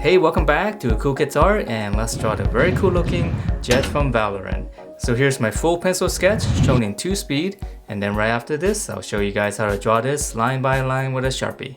Hey, welcome back to Cool Kids Art, and let's draw the very cool looking Jett from Valorant. So here's my full pencil sketch shown in 2 speed, and then right after this I'll show you guys how to draw this line by line with a sharpie.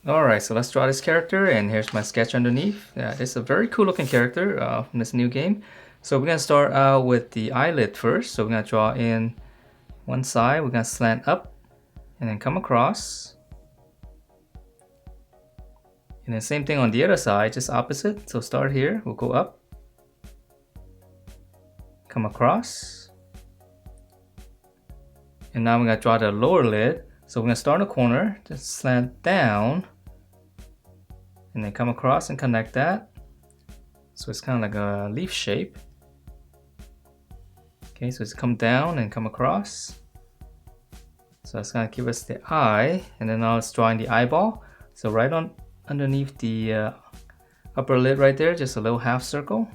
Alright, so let's draw this character, and here's my sketch underneath. Yeah, this is a very cool looking character from this new game. So we're going to start out with the eyelid first. So we're going to draw in one side, we're going to slant up, and then come across. And then same thing on the other side, just opposite. So start here, we'll go up, come across. And now we're going to draw the lower lid. So we're going to start in the corner, just slant down, and then come across and connect that. So it's kind of like a leaf shape. Okay, so it's come down and come across. So that's gonna give us the eye, and then now it's drawing the eyeball. So right on underneath the upper lid right there, just a little half circle.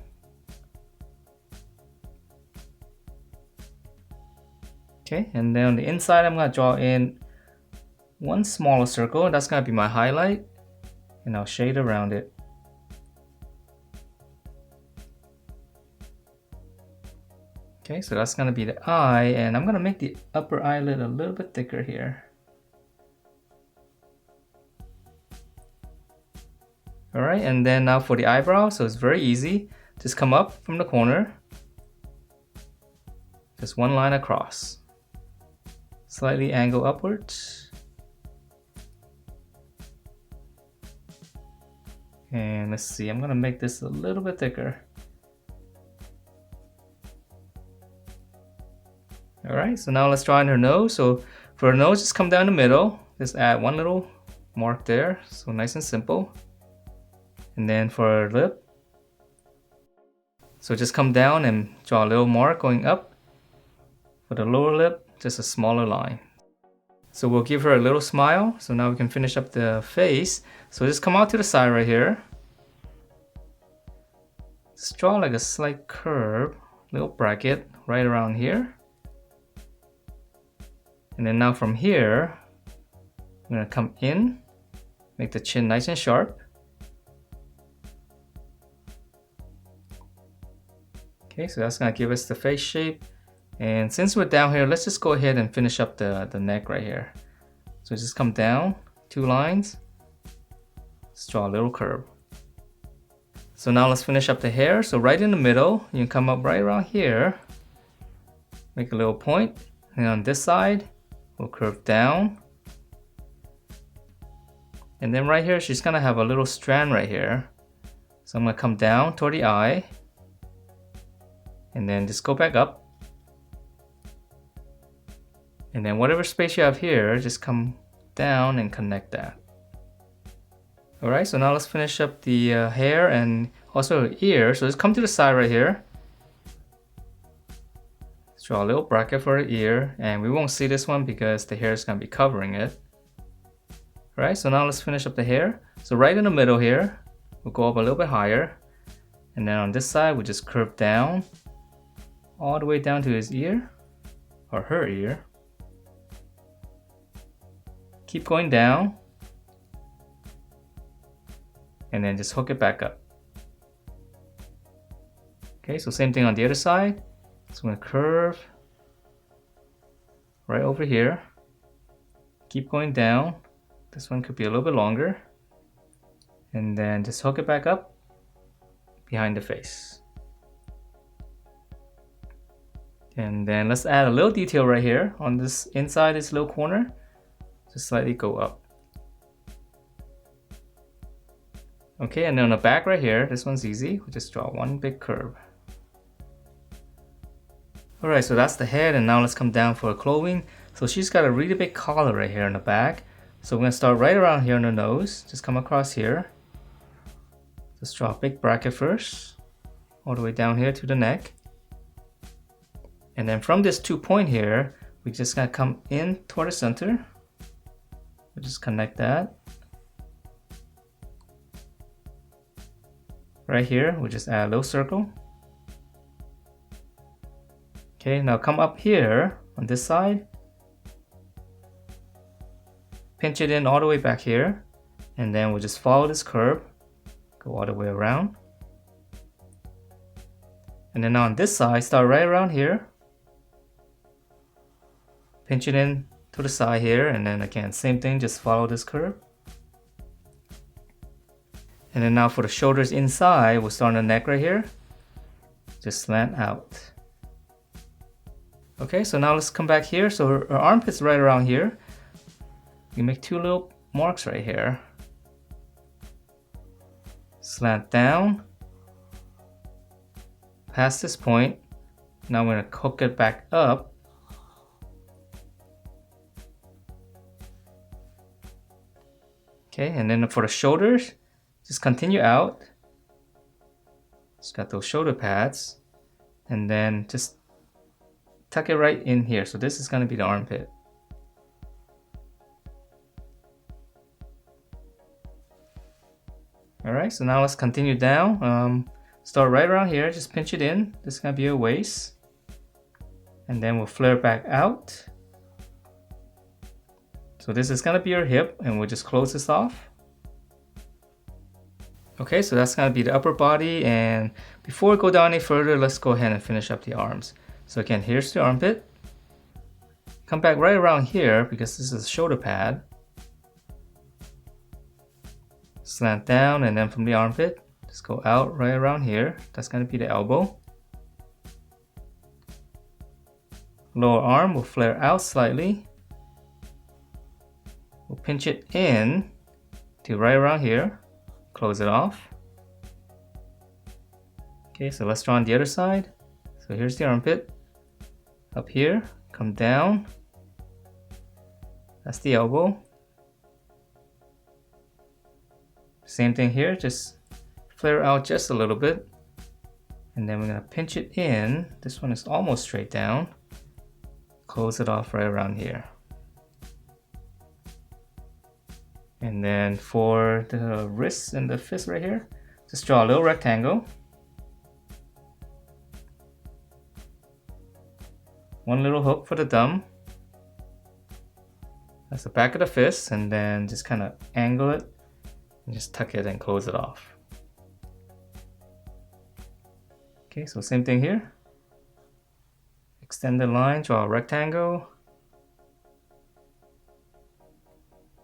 Okay, and then on the inside, I'm gonna draw in one smaller circle, and that's gonna be my highlight, and I'll shade around it. Okay, so that's gonna be the eye, and I'm gonna make the upper eyelid a little bit thicker here. Alright, and then now for the eyebrow, so it's very easy. Just come up from the corner. Just one line across. Slightly angle upwards. And let's see, I'm gonna make this a little bit thicker. Alright, so now let's draw in her nose. So for her nose, just come down the middle. Just add one little mark there. So nice and simple. And then for her lip, so just come down and draw a little mark going up. For the lower lip, just a smaller line. So we'll give her a little smile. So now we can finish up the face. So just come out to the side right here. Just draw like a slight curve, little bracket right around here. And then now from here, I'm gonna come in, make the chin nice and sharp. Okay, so that's gonna give us the face shape. And since we're down here, let's just go ahead and finish up the neck right here. So just come down, 2 lines, just draw a little curve. So now let's finish up the hair. So right in the middle, you can come up right around here, make a little point, and on this side, we'll curve down. And then right here, she's gonna have a little strand right here. So I'm gonna come down toward the eye, and then just go back up. And then whatever space you have here, just come down and connect that. Alright, so now let's finish up the hair and also her ear. So just come to the side right here. Let's draw a little bracket for her ear, and we won't see this one because the hair is going to be covering it. Alright, so now let's finish up the hair. So right in the middle here, we'll go up a little bit higher. And then on this side, we'll just curve down all the way down to his ear, or her ear. Keep going down, and then just hook it back up. Okay, so same thing on the other side. So I'm going to curve right over here. Keep going down. This one could be a little bit longer. And then just hook it back up behind the face. And then let's add a little detail right here on this inside this little corner. Just slightly go up. Okay, and then on the back right here, this one's easy. We'll just draw one big curve. Alright, so that's the head, and now let's come down for her clothing. So she's got a really big collar right here in the back. So we're going to start right around here on the nose. Just come across here. Just draw a big bracket first, all the way down here to the neck. And then from this 2 point here, we just gotta come in toward the center. We'll just connect that. Right here, we'll just add a little circle. Okay, now come up here on this side. Pinch it in all the way back here. And then we'll just follow this curve. Go all the way around. And then on this side, start right around here. Pinch it in to the side here, and then again, same thing, just follow this curve. And then now for the shoulders inside, we'll start on the neck right here. Just slant out. Okay, so now let's come back here. So her armpit's right around here. You make 2 little marks right here. Slant down. Past this point. Now I'm going to hook it back up. Okay, and then for the shoulders, just continue out. Just got those shoulder pads. And then just tuck it right in here. So this is going to be the armpit. Alright, so now let's continue down. Start right around here, just pinch it in. This is going to be your waist. And then we'll flare back out. So this is going to be your hip, and we'll just close this off. Okay, so that's going to be the upper body, and before we go down any further, let's go ahead and finish up the arms. So again, here's the armpit. Come back right around here because this is a shoulder pad. Slant down, and then from the armpit, just go out right around here. That's going to be the elbow. Lower arm will flare out slightly. We'll pinch it in to right around here. Close it off. Okay, so let's draw on the other side. So here's the armpit. Up here, come down. That's the elbow. Same thing here, just flare out just a little bit. And then we're gonna pinch it in. This one is almost straight down. Close it off right around here. And then for the wrists and the fist right here, just draw a little rectangle. One little hook for the thumb. That's the back of the fist, and then just kind of angle it and just tuck it and close it off. Okay, so same thing here. Extend the line, draw a rectangle.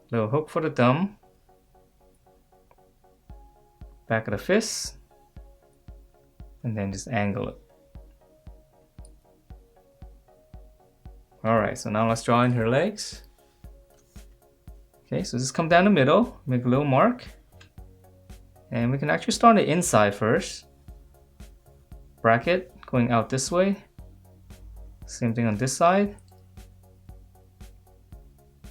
Little hook for the thumb. Back of the fist. And then just angle it. Alright, so now let's draw in her legs. Okay, so just come down the middle, make a little mark. And we can actually start on the inside first. Bracket going out this way. Same thing on this side.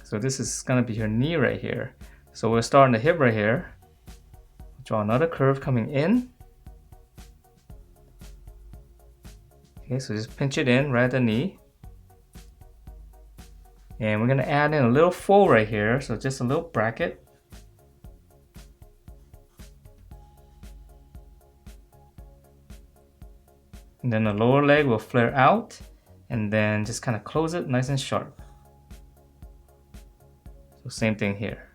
So this is gonna be her knee right here. So we'll start on the hip right here. Draw another curve coming in. Okay, so just pinch it in right at the knee. And we're gonna add in a little fold right here, so just a little bracket. And then the lower leg will flare out, and then just kind of close it nice and sharp. So same thing here.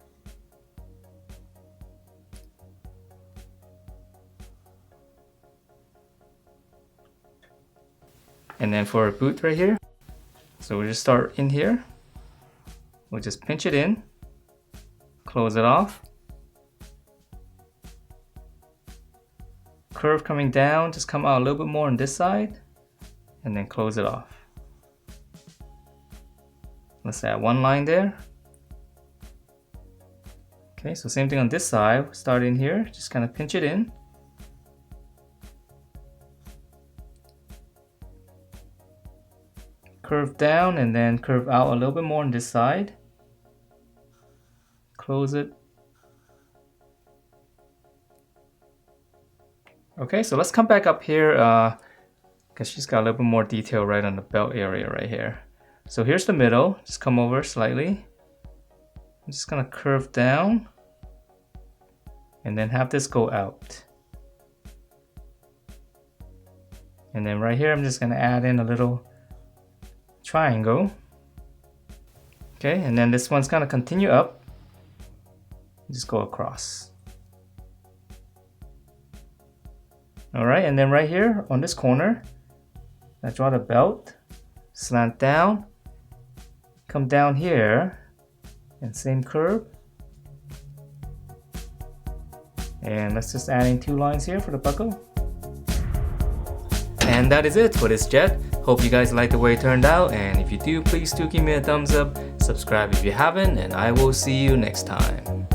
And then for a boot right here, so we'll just start in here. We'll just pinch it in, close it off. Curve coming down, just come out a little bit more on this side, and then close it off. Let's add one line there. Okay, so same thing on this side. Start in here, just kind of pinch it in. Curve down and then curve out a little bit more on this side. Close it. Okay, so let's come back up here because she's got a little bit more detail right on the belt area right here. So here's the middle, just come over slightly. I'm just gonna curve down and then have this go out. And then right here, I'm just gonna add in a little triangle. Okay, and then this one's gonna continue up. Just go across. Alright, and then right here on this corner, I draw the belt, slant down, come down here, and same curve. And let's just add in 2 lines here for the buckle. And that is it for this Jett. Hope you guys like the way it turned out, and if you do, please do give me a thumbs up, subscribe if you haven't, and I will see you next time.